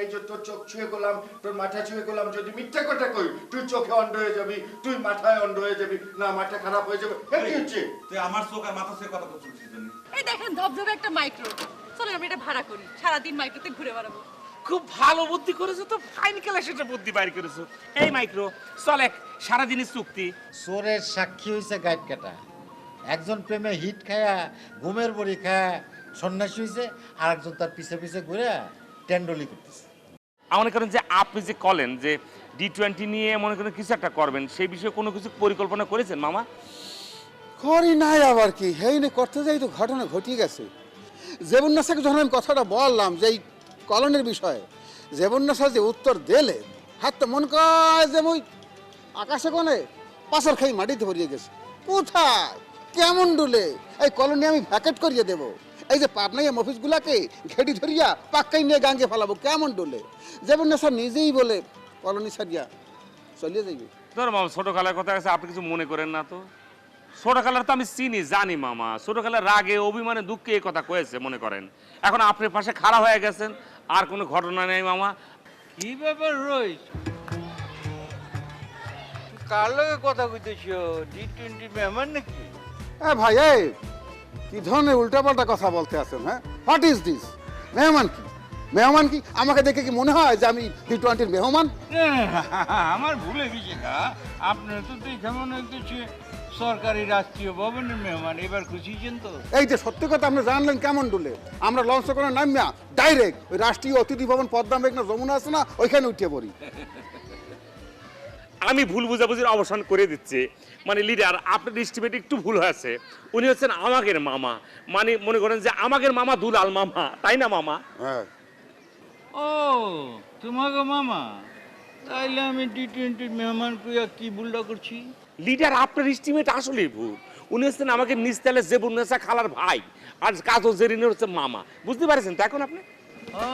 এই যে তোর চোখ ছুঁয়ে গেলাম, তোর মাথা ছুঁয়ে গেলাম, যদি মিথ্যা কথা কই তুই চোখে অন্ধ হয়ে যাবি, তুই মাথায় অন্ধ হয়ে যাবি, না মাথা খারাপ হয়ে যাবে। কি হচ্ছে? তুই আমার চোখ আর মাথা ছুঁয়ে কথা বলছিস কেন? এই দেখেন ধবধবে একটা মাইক্রো, চলেন আমি এটা ভাড়া করি, সারাদিন মাইক্রোতে ঘুরে বেড়াবো। খুব ভালো বুদ্ধি করেছো তো, ফাইন ক্লাস একটা বুদ্ধি বাইর করেছো। এই মাইক্রো চল, এক সারাদিনের চুক্তি। চোরের সাক্ষী হয়েছে গাইড কাটা। একজন প্রেমে হিট খায়া ঘুমের বড়ি খায়া সন্ন্যাসী হয়েছে, আর একজন তার পিছে পিছে ঘুরে টেন্ডলি করতেছে। মনে করেন যে আপনি যে বলেন যে D20 নিয়ে মনে করেন কিছু একটা করবেন, সেই বিষয়ে কোনো কিছু পরিকল্পনা করেছেন মামা? করি নাই আবার কি, হেই নে করতে যাই তো ঘটনা ঘটিয়ে গেছে। জেবুন্নাসাকে যখন আমি কথাটা বললাম যে এই কলনের বিষয়ে, জেবুন্নাসা যে উত্তর দিলে, হাত তো মন কয় যে মুই আকাশে কোনে পাশার খাই মাটিতে ভরিয়ে গেছে। কোথায় কেমন ডুলে এই কলোনি আমি ভ্যাকেট করিয়ে দেব, এই যে পাবনাইয়া মফিসগুলাকে ঘেটি ধরিয়া পাক্কাই নিয়ে গাঙ্গে ফেলাবো, কেমন ডুলে। জেবুন্নাসা নিজেই বলে কলোনি ছাড়িয়া চলিয়ে যাইবে। ধরো মামা, ছোটকালের কথা আছে, আপনি কিছু মনে করেন না তো? ছোটকালের তো আমি চিনি জানি মামা, ছোটকালের রাগে অভিমানে দুঃখে এই কথা কয়েছে মনে করেন। এখন আপনার পাশে খাড়া হয়ে গেছেন, আর কোনো ঘটনা নেই মামা। কি ব্যাপার রইস, কার লগে কথা কইতেছ? D20 মেহমান নাকি? ভাই এই কি ধরনের উল্টাপাল্টা কথা বলতে আছেন? হ্যাঁ, হোয়াট ইজ দিস? মেহমান কি মেহমান কি? আমাকে দেখে কি মনে হয় যে আমি D20 মেহমান? আমার ভুলে গেছে না, আপনার তো দেখে মনে হইতেছে সরকারি রাষ্ট্রীয় ভবনের মেহমান। এবার খুশিছেন তো? এই যে সত্যি কথা আপনি জানলেন কেমন ডুলে। আমরা লঞ্চ করে নামিয়া ডাইরেক্ট ওই রাষ্ট্রীয় অতিথি ভবন পদ্মা মেঘনা যমুনা আছে না, ওইখানে উঠে পড়ি। আমি ভুল বুঝাবুঝির অবসান করে দিচ্ছি। মানে লিডার, আপনার এস্টিমেট একটু ভুল হয়েছে। উনি হচ্ছেন আমাদের মামা, মানে মনে করেন যে আমাদের মামা দুলাল মামা, তাই না মামা? হ্যাঁ, ও তোমাকে মামা, তাইলে আমি D20 মেহমান কইয়া কি ভুলটা করছি? লিডার, আপনার এস্টিমেট আসলেই ভুল। উনি হচ্ছেন আমাকে নিস্তালে জেবুন্নেসা খালার ভাই, আর কাজল জেরিনের হচ্ছে মামা। বুঝতে পারছেন তো এখন আপনি? ও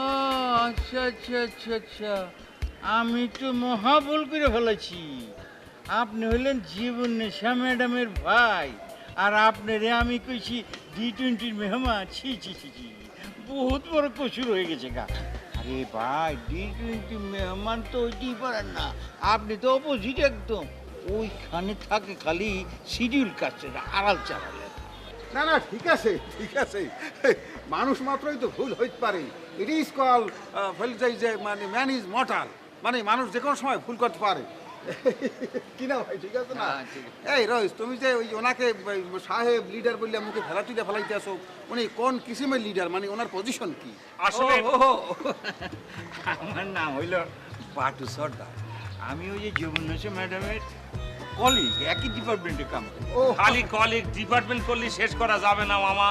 আচ্ছা আচ্ছা আচ্ছা আচ্ছা, আমি তো মহা ভুল করে ফেলেছি। আপনি হইলেন জীবন্নেসা ম্যাডামের ভাই, আর আপনারে আমি কইছি D20 মেহমান। ছি ছি ছি ছি, বহুত বড় কসুর হয়ে গেছে গা। আরে ভাই, D20 মেহমান তো ওইটাই পারেন না, আপনি তো অপোজিট একদম। ওইখানে থাকে খালি শিডিউল কাস্টের আড়াল চালালেন। না না, ঠিক আছে ঠিক আছে, মানুষ মাত্রই তো ভুল হইতে পারে। ইট ইজ কল যে মানে ম্যান ইজ মর্টাল, মানে মানুষ যে কোনো সময় ভুল করতে পারে। কি না ভাই, ঠিক আছে না? এই রইস, তুমি যে ওই ওনাকে সাহেব লিডার বললে মুখে ফেলাতুইটা ফেলাইতে আসো, উনি কোন কিসিমের লিডার, মানে ওনার পজিশন কি? আসলে আমার নাম হইল পাটু সর্দার। আমি ওই যে যমুনেসা ম্যাডামের কলিগ, একই ডিপার্টমেন্টে কাম করি। খালি কলিগ ডিপার্টমেন্ট করলে শেষ করা যাবে না মামা।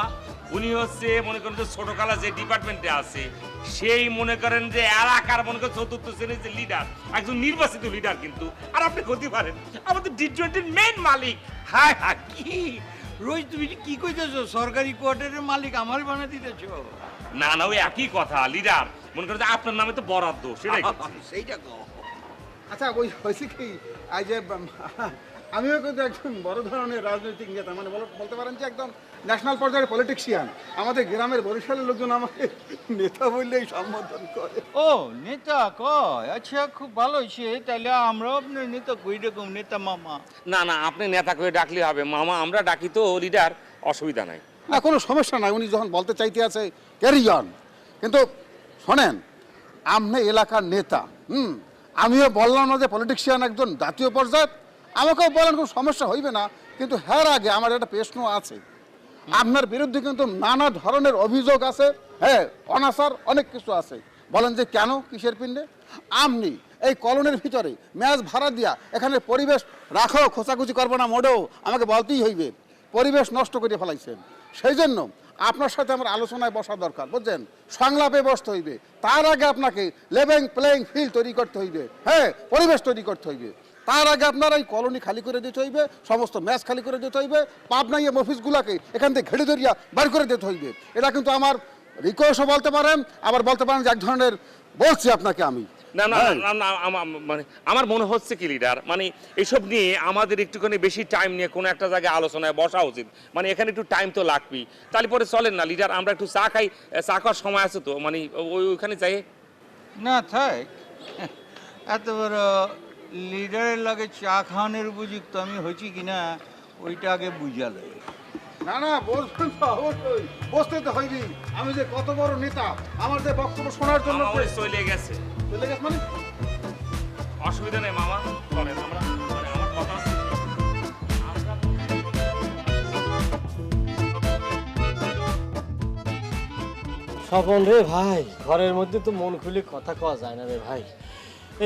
উনি হচ্ছে মনে করেন যে ছোটকালা যে ডিপার্টমেন্টে আছে, সেই মনে করেন যে এলাকার মনে করেন চতুর্থ শ্রেণীর যে লিডার, একজন নির্বাচিত লিডার কিন্তু। আর আপনি করতে পারেন আমাদের D20 মেইন মালিক। হায় হায়, কি রোজ তুমি কি কইতেছো? সরকারি কোয়ার্টারের মালিক আমার বানা দিতেছো? না না, ওই একই কথা লিডার, মনে করেন যে আপনার নামে তো বরাদ্দ, সেটাই সেইটা কো। আচ্ছা, ওই হয়েছে কি, এই যে আমিও কিন্তু একজন বড় ধরনের রাজনৈতিক নেতা, মানে বলতে পারেন যে একদম ন্যাশনাল পর্যায়ের পলিটিশিয়ান। আমাদের গ্রামের বরিশালের লোকজন আমাকে নেতা বললেই সম্বোধন করে। ও নেতা কয়? আচ্ছা, খুব ভালো হয়েছে, তাহলে আমরাও আপনার নেতা কই রকম নেতা মামা। না না, আপনি নেতা করে ডাকলে হবে মামা, আমরা ডাকি তো লিডার, অসুবিধা নাই। না, কোনো সমস্যা নাই, উনি যখন বলতে চাইতে আছে ক্যারি অন। কিন্তু শোনেন, আপনি এলাকার নেতা, আমিও বললাম না যে পলিটিশিয়ান একজন জাতীয় পর্যায়ে, আমাকেও বলেন কোনো সমস্যা হইবে না। কিন্তু হ্যাঁ, আগে আমার একটা প্রশ্ন আছে। আপনার বিরুদ্ধে কিন্তু নানা ধরনের অভিযোগ আছে, হ্যাঁ, অনাচার অনেক কিছু আছে। বলেন যে কেন, কিসের পিণ্ডে? আপনি এই কলোনির ভিতরে ম্যাচ ভাড়া দিয়া এখানে পরিবেশ রাখো, খোঁচাখুচি করবো না মোটেও, আমাকে বলতেই হইবে। পরিবেশ নষ্ট করে ফেলাইছেন, সেই জন্য আপনার সাথে আমার আলোচনায় বসা দরকার, বুঝছেন? সংলাপে বসতে হইবে। তার আগে আপনাকে লেভেল প্লেইং ফিল্ড তৈরি করতে হইবে, হ্যাঁ, পরিবেশ তৈরি করতে হইবে। তার আগে আপনার এই কলোনি খালি করে দিতে হইবে, সমস্ত ম্যাচ খালি করে দিতে হইবে, পাবনাইয়া অফিসগুলোকে এখান থেকে ঘেড়ে ধরিয়া বার করে দিতে হইবে। এটা কিন্তু আমার রিকোয়েস্টও বলতে পারেন, আবার বলতে পারেন যে এক ধরনের বলছি আপনাকে আমি। না না না না, মানে আমার মনে হচ্ছে কি লিডার, মানে এইসব নিয়ে আমাদের একটুখানি বেশি টাইম নিয়ে কোনো একটা জায়গায় আলোচনায় বসা উচিত। মানে এখানে একটু টাইম তো লাগবেই, তাহলে পরে চলেন না লিডার, আমরা একটু চা খাই, চা খাওয়ার সময় আছে তো, মানে ওইখানে যাই। না থাক, এত বড় লিডারের লাগে চা খাওয়ানোর উপযুক্ত আমি হয়েছি কিনা ওইটা আগে বুঝালে। না না, বলবেন তো অবশ্যই, বসতে তো হয়নি। আমি যে কত বড় নেতা, আমার যে বক্তব্য শোনার জন্য মামা ওই চলে গেছে। চলে গেছে মানে? অসুবিধা নেই মামা, চলেন আমরা, মানে আমার কথা হচ্ছে স্বপন রে ভাই, ঘরের মধ্যে তো মন খুলে কথা কওয়া যায় না রে ভাই।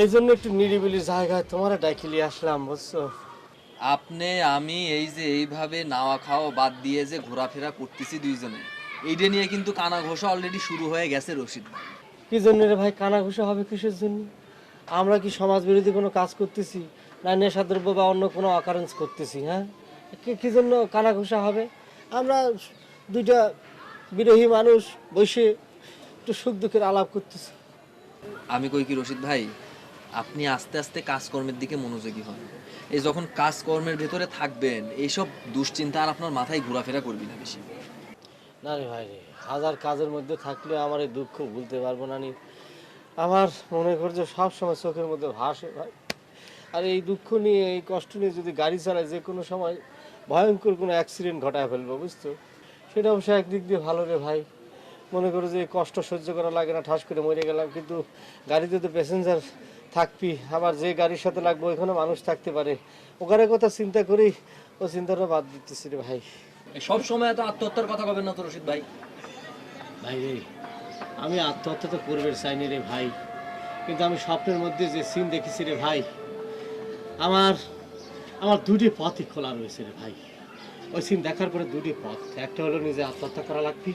এই জন্য একটু নিরিবিলি জায়গায় তোমার ডাকিলি আসলাম, বুঝছো? আপনি আমি এই যে এইভাবে নাওয়া খাওয়া বাদ দিয়ে যে ঘোরাফেরা করতেছি দুইজনে, এইটা নিয়ে কিন্তু কানা ঘোষা অলরেডি শুরু হয়ে গেছে রশিদ ভাই। কি জন্য রে ভাই কানা ঘুষা হবে? কিসের জন্য? আমরা কি সমাজ বিরোধী কোনো কাজ করতেছি, না নেশাদ্রব্য বা অন্য কোনো অকারেন্স করতেছি? হ্যাঁ, কি জন্য কানা ঘুষা হবে? আমরা দুইটা বিরোহী মানুষ বসে একটু সুখ দুঃখের আলাপ করতেছি। আমি কই কি রশিদ ভাই, আপনি আস্তে আস্তে কাজকর্মের দিকে মনোযোগী হন। এই যখন কাজকর্মের ভেতরে থাকবেন, এইসব দুশ্চিন্তা আর আপনার মাথায় ঘোরাফেরা করবি না বেশি। না রে ভাই রে, হাজার কাজের মধ্যে থাকলে আমার এই দুঃখ ভুলতে পারবো না নি। আমার মনে করছে সবসময় চোখের মধ্যে ভাসে ভাই। আর এই দুঃখ নিয়ে, এই কষ্ট নিয়ে যদি গাড়ি চালায়, যে কোনো সময় ভয়ঙ্কর কোনো অ্যাক্সিডেন্ট ঘটায় ফেলবো, বুঝছো? সেটা অবশ্য একদিক দিয়ে ভালো রে ভাই। মনে করো যে কষ্ট সহ্য করা লাগে না, ঠাস করে মরে গেলাম, কিন্তু গাড়িতে তো প্যাসেঞ্জার থাকবি, আবার যে গাড়ির সাথে লাগবে ওইখানে মানুষ থাকতে পারে। ওখানে কথা চিন্তা করেই ও চিন্তাটা বাদ দিতেছি রে ভাই। সব সময় এত আত্মহত্যার কথা কবেন না তো রশিদ ভাই। ভাই রে, আমি আত্মহত্যা তো করবে চাইনি রে ভাই, কিন্তু আমি স্বপ্নের মধ্যে যে সিন দেখেছি রে ভাই, আমার দুটি পথই খোলা রয়েছে রে ভাই। ওই সিন দেখার পরে দুটি পথ, একটা হলো নিজে আত্মহত্যা করা লাগবে,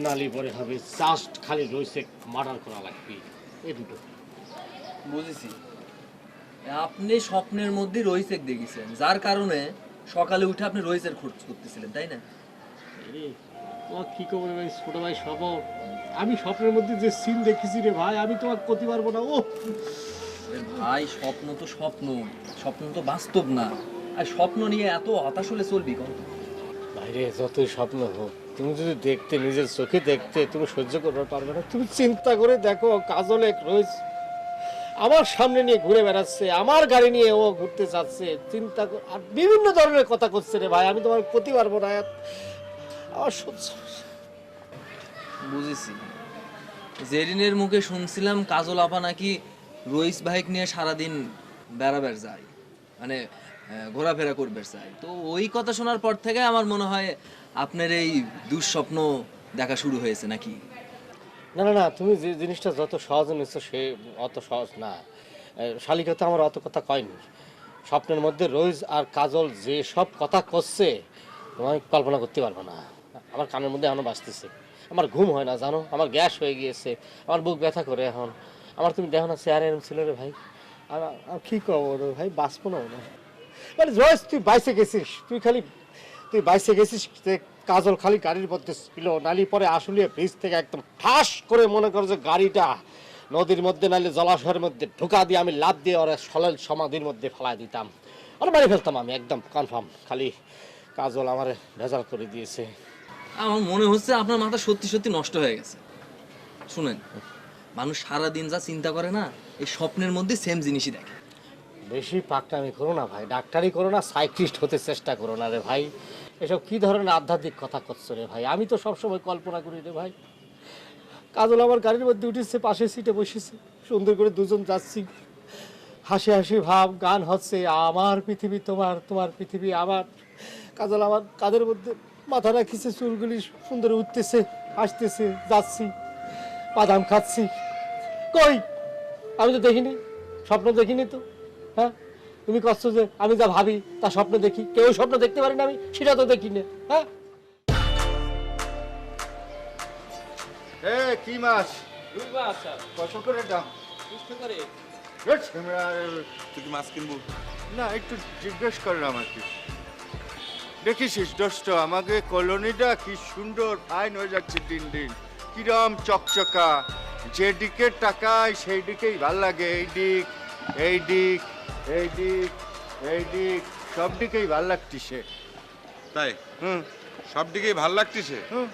নালি পরে হবে জাস্ট খালি রয়েছে মার্ডার করা লাগবে, এই দুটো। বুঝেছি, আপনি স্বপ্নের মধ্যে রইসেক দেখেছেন, যার কারণে সকালে উঠে আপনি রইসের খোঁজ করতেছিলেন, তাই না? রে তোমার কি খবর ভাই, ছোট ভাই সবর? আমি স্বপ্নের মধ্যে যে সিন দেখেছি রে ভাই, আমি তোমাকে করতে পারবো না। ও ভাই, স্বপ্ন তো স্বপ্ন, স্বপ্ন তো বাস্তব না। আর স্বপ্ন নিয়ে এত হতাশ হলে চলবি কত? বাইরে যতই স্বপ্ন হোক, তুমি যদি দেখতে, নিজের চোখে দেখতে, তুমি সহ্য করতে পারবে না। তুমি চিন্তা করে দেখো, কাজল এক রোজ আমার সামনে নিয়ে ঘুরে বেড়াচ্ছে, আমার গাড়ি নিয়ে ও ঘুরতে যাচ্ছে, চিন্তা আর বিভিন্ন ধরনের কথা করছে রে ভাই। আমি তোমার করতে পারবো না, আমার সহ্য। বুঝেছি, জেরিনের মুখে শুনছিলাম কাজল আপা নাকি রইস ভাইক নিয়ে সারাদিন বেড়াবের যায়, মানে ঘোরাফেরা করবে চাই। তো ওই কথা শোনার পর থেকে আমার মনে হয় আপনার এই দুঃস্বপ্ন দেখা শুরু হয়েছে নাকি? না না না, তুমি যে জিনিসটা যত সহজে নিচ্ছ সে অত সহজ না। শালিকা তো আমার অত কথা কয়নি। স্বপ্নের মধ্যে রোজ আর কাজল যে সব কথা করছে, তোমায় কল্পনা করতে পারবো না। আমার কানের মধ্যে এখনো বাজতেছে, আমার ঘুম হয় না জানো, আমার গ্যাস হয়ে গিয়েছে, আমার বুক ব্যথা করে এখন। আমার তুমি দেখো না চেয়ারে এরম ছিল রে ভাই, আর কি করবো রে ভাই, বাঁচবো না মনে হয়। মানে রোজ তুই বাইসে গেছিস, তুই বাইসে গেছিস, কাজল খালি গাড়ির মধ্যে ছিল, নালি পরে আসলে ব্রিজ থেকে একদম ঠাস করে মনে করো যে গাড়িটা নদীর মধ্যে নাইলে জলাশয়ের মধ্যে ঢোকা দিয়ে আমি লাফ দিয়ে ওরা সলাল সমাধির মধ্যে ফেলাই দিতাম, আর মারি ফেলতাম আমি, একদম কনফার্ম। খালি কাজল আমার ভেজাল করে দিয়েছে। আমার মনে হচ্ছে আপনার মাথা সত্যি সত্যি নষ্ট হয়ে গেছে। শুনেন, মানুষ সারাদিন যা চিন্তা করে না, এই স্বপ্নের মধ্যে সেম জিনিসই দেখে। বেশি পাকটামি করো না ভাই, ডাক্তারি করো না, সাইক্রিস্ট হতে চেষ্টা করো না রে ভাই। এসব কি ধরনের আধ্যাত্মিক কথা করছো রে ভাই? আমি তো সবসময় কল্পনা করি রে ভাই, কাজল আমার গাড়ির মধ্যে উঠেছে, পাশের সিটে বসেছে, সুন্দর করে দুজন যাচ্ছি, হাসি হাসি ভাব, গান হচ্ছে, আমার পৃথিবী তোমার, তোমার পৃথিবী আমার। কাজল আমার কাঁধের মধ্যে মাথা রাখিছে, চুলগুলি সুন্দর উঠতেছে, হাসতেছে, যাচ্ছি, বাদাম খাচ্ছি। কই, আমি তো দেখিনি, স্বপ্ন দেখিনি তো। হ্যাঁ, তুমি করছো যে আমি যা ভাবি তা স্বপ্ন দেখি, কেউ স্বপ্ন দেখতে পারি না আমি, সেটা তো দেখি না। হ্যাঁ, কি মাছ? রুই মাছ স্যার, কত করে দাম? 20 টাকা করে। তুই কি মাছ কিনবো? না, একটু জিজ্ঞেস করলাম আর কি। দেখিস দোস্ত, আমাকে কলোনিটা কি সুন্দর ফাইন হয়ে যাচ্ছে দিন দিন, কিরম চকচকা, যেদিকে তাকায় সেই দিকেই ভাল লাগে। এই দিক, এই দিক, এই দিক, এই দিক, সব দিকেই ভাল লাগতিছে। তাই? হুম সব দিকেই ভাল লাগতেছে। হুম,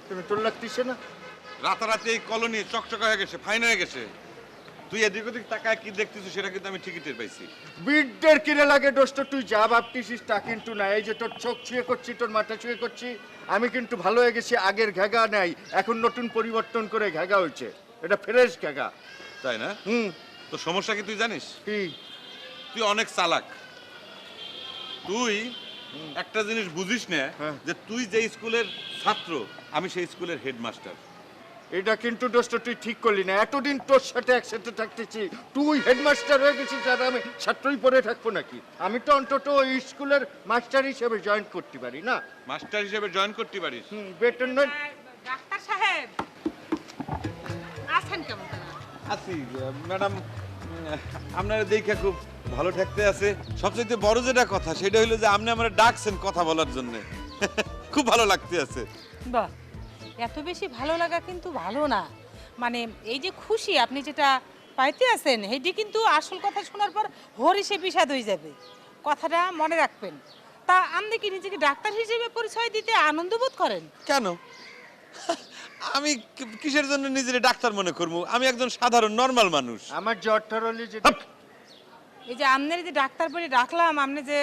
তুমি তোর লাগতিছে না? রাতারাতি এই কলোনি চকচকা হয়ে গেছে, ফাইন হয়ে গেছে। তুই এদিক ওদিক তাকায় কি দেখতেছিস সেটা কিন্তু আমি ঠিকই টের পাইছি। বিডদের কিরে লাগে দোস্ত, তুই যা ভাবতেছিস তা কিন্তু না। এই যে তোর চোখ ছুঁয়ে করছি, তোর মাথা ছুঁয়ে করছি, আমি কিন্তু ভালো হয়ে গেছি। আগের ঘেগা নাই, এখন নতুন পরিবর্তন করে ঘেগা হয়েছে, এটা ফ্রেশ ঘেগা। তাই না? তো সমস্যা কি তুই জানিস? কি? তুই অনেক চালাক। তুই একটা জিনিস বুঝিস না যে তুই যে স্কুলের ছাত্র, আমি সেই স্কুলের হেডমাস্টার। এটা কিন্তু দোস্ত তুই ঠিক করলি না। এতদিন তোর সাথে একসাথে থাকতেছি, তুই হেডমাস্টার হয়ে গেছিস আর আমি ছাত্রই পড়ে থাকবো নাকি? আমি তো অন্তত ওই স্কুলের মাস্টার হিসেবে জয়েন করতে পারি না? মাস্টার হিসেবে জয়েন করতে পারিস? বেতন নয়। ডাক্তার সাহেব আছেন কেমন? আছি ম্যাডাম, আপনারা দেখে খুব ভালো থাকতে আছে। সবচেয়ে বড় যেটা কথা সেটা হলো যে আপনি আমরা ডাকছেন কথা বলার জন্য, খুব ভালো লাগতে আছে। বাহ, এত বেশি ভালো লাগা কিন্তু ভালো না। মানে এই যে খুশি আপনি যেটা পাইতে আছেন, এটি কিন্তু আসল কথা শোনার পর হরিষে বিষাদ হয়ে যাবে। কথাটা মনে রাখবেন। তা আপনি কি নিজেকে ডাক্তার হিসেবে পরিচয় দিতে আনন্দ বোধ করেন? কেন? আমি কিসের জন্য নিজের ডাক্তার মনে করবো? আমি একজন সাধারণ নরমাল মানুষ। আমার জ্বরটা হলে যে এই যে আপনার যে ডাক্তার বলে ডাকলাম, আপনি যে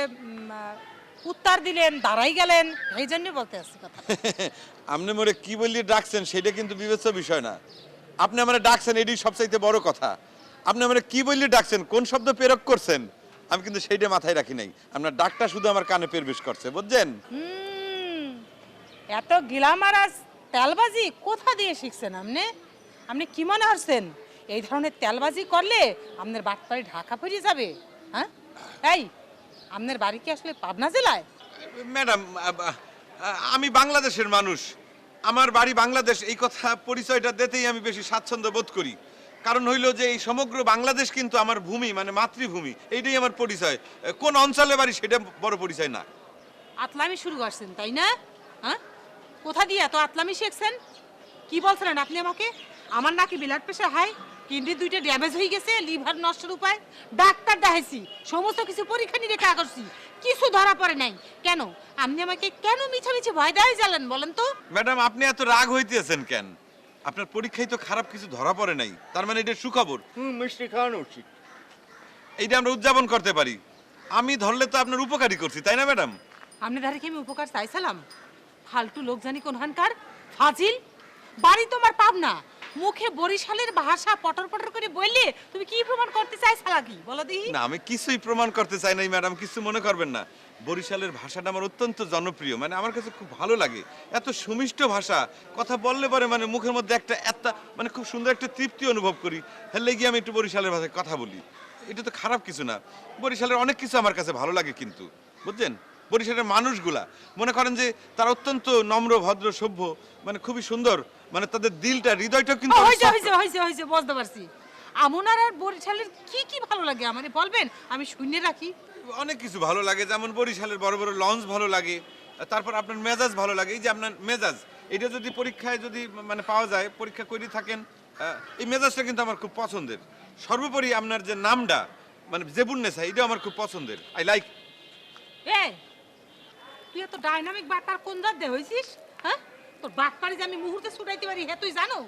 উত্তর দিলেন, দাঁড়াই গেলেন, এই জন্য বলতে আসছি কথা। আপনি মোরে কি বললি ডাকছেন সেটা কিন্তু বিবেচ্য বিষয় না। আপনি আমরা ডাকছেন এটাই সবচাইতে বড় কথা। আপনি আমরা কি বললি ডাকছেন, কোন শব্দ প্রয়োগ করছেন, আমি কিন্তু সেইটা মাথায় রাখি নাই। আপনার ডাকটা শুধু আমার কানে প্রবেশ করছে, বুঝছেন? এত গিলামারাজ তেলবাজি কোথা দিয়ে শিখছেন আপনি? আপনি কি মনে হচ্ছেন এই ধরনের তেলবাজি করলে আপনার বাটপাড়ি ঢাকা পড়ে যাবে? হ্যাঁ, এই আপনার বাড়ি কি আসলে পাবনা জেলায়? ম্যাডাম, আমি বাংলাদেশের মানুষ, আমার বাড়ি বাংলাদেশ, এই কথা পরিচয়টা দিতেই আমি বেশি স্বাচ্ছন্দ্য বোধ করি। কারণ হইল যে এই সমগ্র বাংলাদেশ কিন্তু আমার ভূমি, মানে মাতৃভূমি, এইটাই আমার পরিচয়। কোন অঞ্চলে বাড়ি সেটা বড় পরিচয় না। আতলামি শুরু করছেন তাই না? হ্যাঁ, কোথা দিয়ে এত আতলামি শিখছেন? কি বলছিলেন আপনি আমাকে? আমার নাকি ব্লাড প্রেশার হাই, কিডনি দুইটা ড্যামেজ হয়ে গেছে, লিভার নষ্টের উপায়, ডাক্তার দেখাইছি, সমস্ত কিছু পরীক্ষা নিরীক্ষা করছি, কিছু ধরা পড়ে নাই। কেন আপনি আমাকে কেন মিছামিছি ভয় দেওয়াই জ্বালেন বলেন তো? ম্যাডাম, আপনি এত রাগ হইতেছেন কেন? আপনার পরীক্ষায় তো খারাপ কিছু ধরা পড়ে নাই, তার মানে এটা সুখবর। মিষ্টি খাওয়ানো উচিত, এইটা আমরা উদযাপন করতে পারি। আমি ধরলে তো আপনার উপকারী করছি, তাই না ম্যাডাম? আপনি ধারে কি আমি উপকার চাইছিলাম? ফালতু লোক জানি কোনখানকার ফাজিল। বাড়ি তোমার পাবনা, মুখে বরিশালের ভাষা পটর পটর করে বললে তুমি কি প্রমাণ করতে চাইছিলা কি বলো দেখি? না, আমি কিছুই প্রমাণ করতে চাই নাই ম্যাডাম, কিছু মনে করবেন না। বরিশালের ভাষাটা আমার অত্যন্ত জনপ্রিয়, মানে আমার কাছে খুব ভালো লাগে। এত সুমিষ্ট ভাষা, কথা বললে পরে মানে মুখের মধ্যে একটা মানে খুব সুন্দর একটা তৃপ্তি অনুভব করি। হেলে গিয়ে আমি একটু বরিশালের ভাষায় কথা বলি, এটা তো খারাপ কিছু না। বরিশালের অনেক কিছু আমার কাছে ভালো লাগে, কিন্তু বুঝছেন বরিশালের মানুষগুলা মনে করেন যে তারা অত্যন্ত নম্র, ভদ্র, সভ্য, মানে খুবই সুন্দর, মানে তাদের দিলটা, হৃদয়টা কিন্তু হয়েছে বুঝতে পারছি। আমনার আর বরিশালের কি কি ভালো লাগে আমারে বলবেন, আমি শুনে রাখি। অনেক কিছু ভালো লাগে, যেমন বরিশালের বড় বড় লঞ্চ ভালো লাগে, তারপর আপনার মেজাজ ভালো লাগে। এই যে আপনার মেজাজ, এটা যদি পরীক্ষায় যদি মানে পাওয়া যায়, পরীক্ষা করে থাকেন, এই মেজাজটা কিন্তু আমার খুব পছন্দের। সর্বোপরি আপনার যে নামটা, মানে জেবুন্নেসা, এটা আমার খুব পছন্দের, আই লাইক। এই তুই এত ডাইনামিক বাটপার কোন জাত দে হইছিস? হ্যাঁ, তোর বাটপারে যে আমি মুহূর্তে ছুটাইতে পারি হে তুই জানো?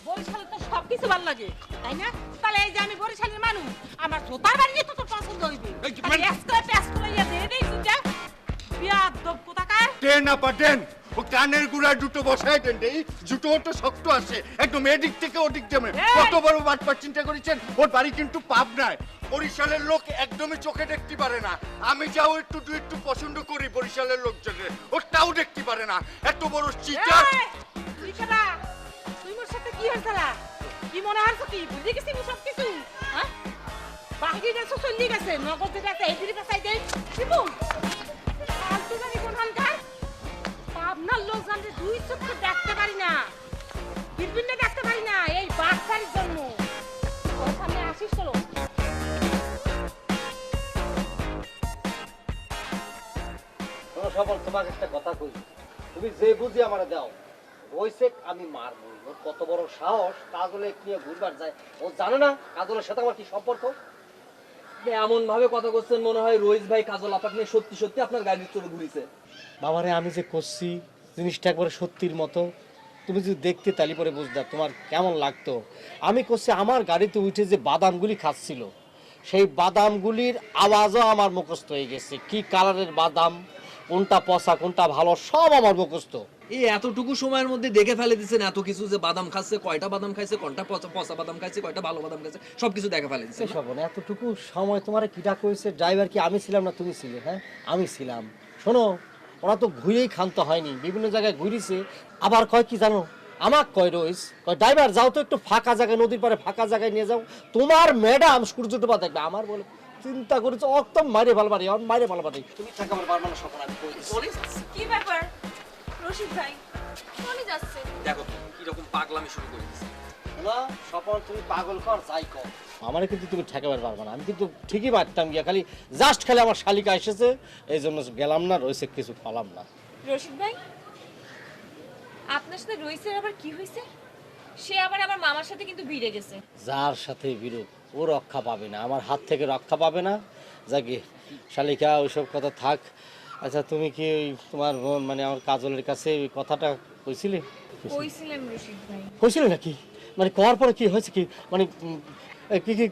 বরিশালে তো সব কিছু ভালো লাগে তাই না? তাহলে এই যে আমি বরিশালের মানুষ, আমার জোতার বাড়ি তো তোর পছন্দ হইবে। দেন আপা দেন, ও কানের গুড়া দুটো বসায় দেন। এই জুতো তো শক্ত আছে, একদম এদিক থেকে ওদিক যাবে। কত বড় বাটপার চিন্তা করেছেন? ওর বাড়ি কিন্তু পাবনায়। বরিশালের লোক একদমই চোখে দেখতে পারে না। আমি যাও একটু পছন্দ করি বরিশালের লোকজনের, ওটাও দেখতে পারে না। এত বড় চিটার। তুই কেডা? তুই মোর সাথে কি হইছলা? কি মনে হচ্ছে কি বুঝি গেছিস সব কিছু? হ্যাঁ, বাকি দেশ চলে গেছে, নগদ যেটা আছে এইদিকে কাছাই দেই শিবু। আর তুই জানি কোনখানকার? পাবনার লোক জানতে দুই চোখে দেখতে পারি না, বিরবিনে দেখতে পারি না, এই বাচ্চার জন্য। ওর সামনে আসিস চলো। সবল তোমাকে একটা কথা কই, তুমি যে বুঝি আমারে দাও, ওইসে আমি মারবো। ওর কত বড় সাহস, কাজলে নিয়ে ঘুরবার যায়। ও জানে না কাজলের সাথে আমার কি সম্পর্ক। এমন ভাবে কথা করছেন মনে হয় রোহিত ভাই কাজল আপাকে নিয়ে সত্যি সত্যি আপনার গাড়ির চলে ঘুরিছে। বাবারে আমি যে করছি জিনিসটা একবারে সত্যির মতো, তুমি যদি দেখতে তালি পরে বুঝতে তোমার কেমন লাগতো। আমি করছি আমার গাড়িতে উঠে যে বাদামগুলি খাচ্ছিল, সেই বাদামগুলির আওয়াজও আমার মুখস্থ হয়ে গেছে। কি কালারের বাদাম, কোনটা পচা কোনটা ভালো, সব আমার মুখস্থ। এই এতটুকু সময়ের মধ্যে দেখে ফেলে দিচ্ছেন এত কিছু, যে বাদাম খাচ্ছে, কয়টা বাদাম খাইছে, কোনটা পচা বাদাম খাইছে, কয়টা ভালো বাদাম খাইছে, সবকিছু দেখে ফেলে দিচ্ছেন। সব না, এতটুকু সময় তোমার কিটা কইছে? ড্রাইভার কি আমি ছিলাম না তুমি ছিলে? হ্যাঁ আমি ছিলাম। শোনো, ওরা তো ঘুরেই ক্ষান্ত হয়নি, বিভিন্ন জায়গায় ঘুরিছে। আবার কয় কি জানো, আমার কয় রইস, কয় ড্রাইভার যাও তো একটু ফাঁকা জায়গায়, নদীর পারে ফাঁকা জায়গায় নিয়ে যাও, তোমার ম্যাডাম সূর্য ডোবা দেখবে। আমার বলে চিন্তা করেছো একদম মাইরে ভালবারি, মাইরে ভালবারি। তুমি থাকা আমার বারবার সফল আমি কি ব্যাপার রশিদ ভাই, কোনে যাচ্ছে? দেখো কিরকম পাগলামি শুরু করে দিচ্ছে। সফল তুমি পাগল কর যাই কর, আমারে কিন্তু তুমি ঠেকাবার পারবে না। আমি কিন্তু ঠিকই পারতাম গিয়া, খালি জাস্ট খালি আমার শালিকা এসেছে এই জন্য গেলাম না, রয়েছে কিছু পালাম না। রশিদ ভাই, আপনার সাথে রইসের আবার কি হয়েছে? সে আবার আমার মামার সাথে কিন্তু ভিড়ে গেছে। যার সাথে বিরোধ ও রক্ষা পাবে না, আমার হাত থেকে রক্ষা পাবে না। যাকে শালিকা ওইসব কথা থাক। আচ্ছা তুমি কি ওই তোমার বোন মানে আমার কাজলের কাছে ওই কথাটা কইছিলে? কইছিলাম রশিদ ভাই। কইছিলে নাকি? মানে করার পরে কি হয়েছে কি, মানে কি কি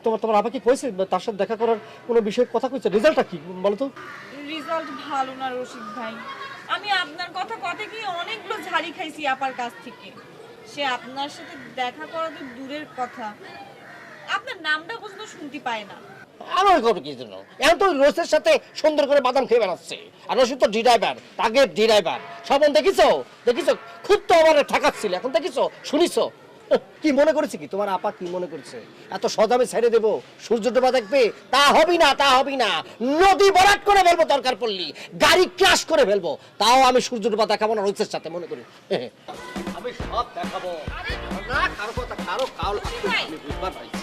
তোমার আবার কি কইছে? তার সাথে দেখা করার কোনো বিষয়ে কথা কইছে? রেজাল্টটা কি বলো তো? রেজাল্ট ভালো না রশিদ ভাই। আমি আপনার কথা কতে কি অনেকগুলো ঝাড়ি খাইছি আপার কাছ থেকে। সে আপনার সাথে দেখা করা তো দূরের কথা, আপনার নামটা পর্যন্ত শুনতে পায় না। আমার করো কি জন্য? এখন তো রোসের সাথে সুন্দর করে বাদাম খেয়ে বেড়াচ্ছে, আর রসিদ তো ড্রাইভার, তাকে ড্রাইভার। সব দেখিছো দেখিছো, খুব তো আমার ঠেকাচ্ছিল, এখন দেখিছো শুনিছো? কি মনে করেছে কি তোমার আপা, কি মনে করছে এত সহজ আমি ছেড়ে দেবো? সূর্য ডোবা দেখবে? তা হবি না, তা হবি না। নদী ভরাট করে ফেলবো, দরকার পড়লি গাড়ি ক্র্যাশ করে ফেলবো, তাও আমি সূর্য ডোবা দেখাবো না রোসের সাথে, মনে করি। আমি সব দেখাবো না, কারো কথা কারো কাল আমি বুঝবার পাইছি।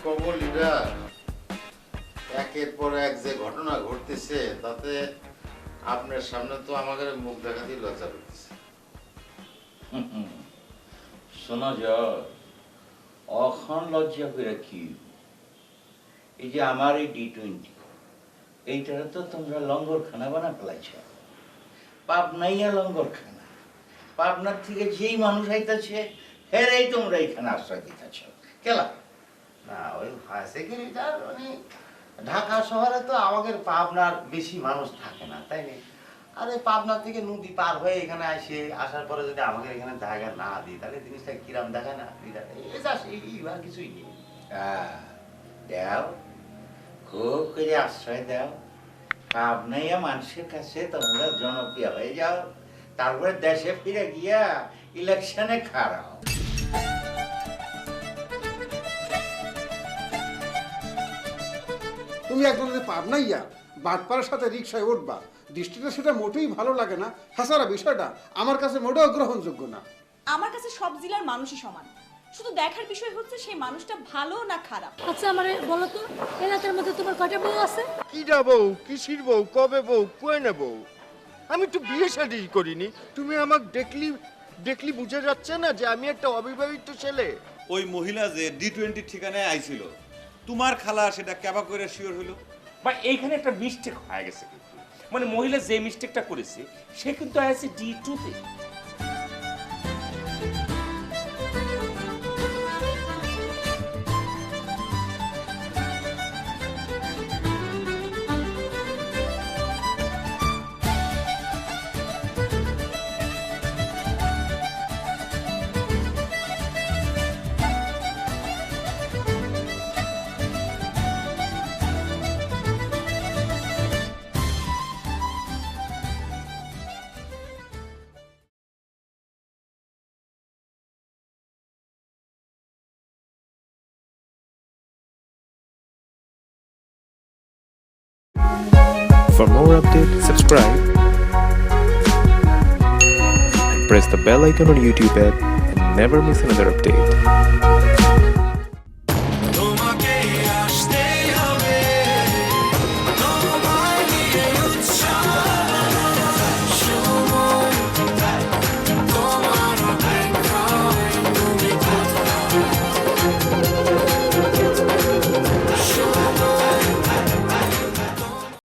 খবর লিডার, একের পর এক যে ঘটনা ঘটতেছে তাতে আপনার সামনে তো আমাদের মুখ দেখাতেই লজ্জা করতেছে। শোনা যায় অখন লজ্জা করে কি, এই যে আমার এই D20 এইটারে তো তোমরা লঙ্গরখানা বানা ফেলাইছ। পাবনাইয়া লঙ্গরখানা, পাবনার থেকে যেই মানুষ আইতাছে হেরেই তোমরা এখানে আশ্রয় দিতেছ কেলা? না ওই আছে কি লিডার, মানে ঢাকা শহরে তো আমাদের পাবনার বেশি মানুষ থাকে না, তাই না? আরে পাবনা থেকে নদী পার হয়ে এখানে আসার পরে যদি আমাদের এখানে জায়গা না দিই তাহলে জিনিসটা কিরাম দেখায় না লিডার? এইবার কিছুই নেই। দাও, খুব করে আশ্রয় দাও, পাবনাইয়া মানুষের কাছে তোমরা জনপ্রিয় হয়ে যাও, তারপরে দেশে ফিরে গিয়া ইলেকশনে খাড়াও। তুমি একজন যদি পাবনাইয়া বাটপাড়ার সাথে রিক্সায় উঠবা, দৃষ্টিটা সেটা মোটেই ভালো লাগে না। হাসারা বিষয়টা আমার কাছে মোটেও গ্রহণযোগ্য না। আমার কাছে সব জেলার মানুষই সমান, শুধু দেখার বিষয় হচ্ছে সেই মানুষটা ভালো না খারাপ। আচ্ছা আমারে বলো তো, এলাকার মধ্যে তোমার কয়টা বউ আছে? কিডা বউ, কিসির বউ, কবে বউ, কয়না বউ? আমি তো বিয়ে শাদী করিনি। তুমি আমাকে দেখলি বুঝে যাচ্ছে না যে আমি একটা অবিবাহিত ছেলে? ওই মহিলা যে D20 ঠিকানায় আইছিল, তোমার খালা সেটা কেবা করে শিওর হইলো? বা এইখানে একটা মিস্টেক হয়ে গেছে কিন্তু, মানে মহিলা যে মিস্টেকটা করেছে সে কিন্তু আছে D2-তে। For more updates, subscribe and press the bell icon on YouTube app and never miss another update.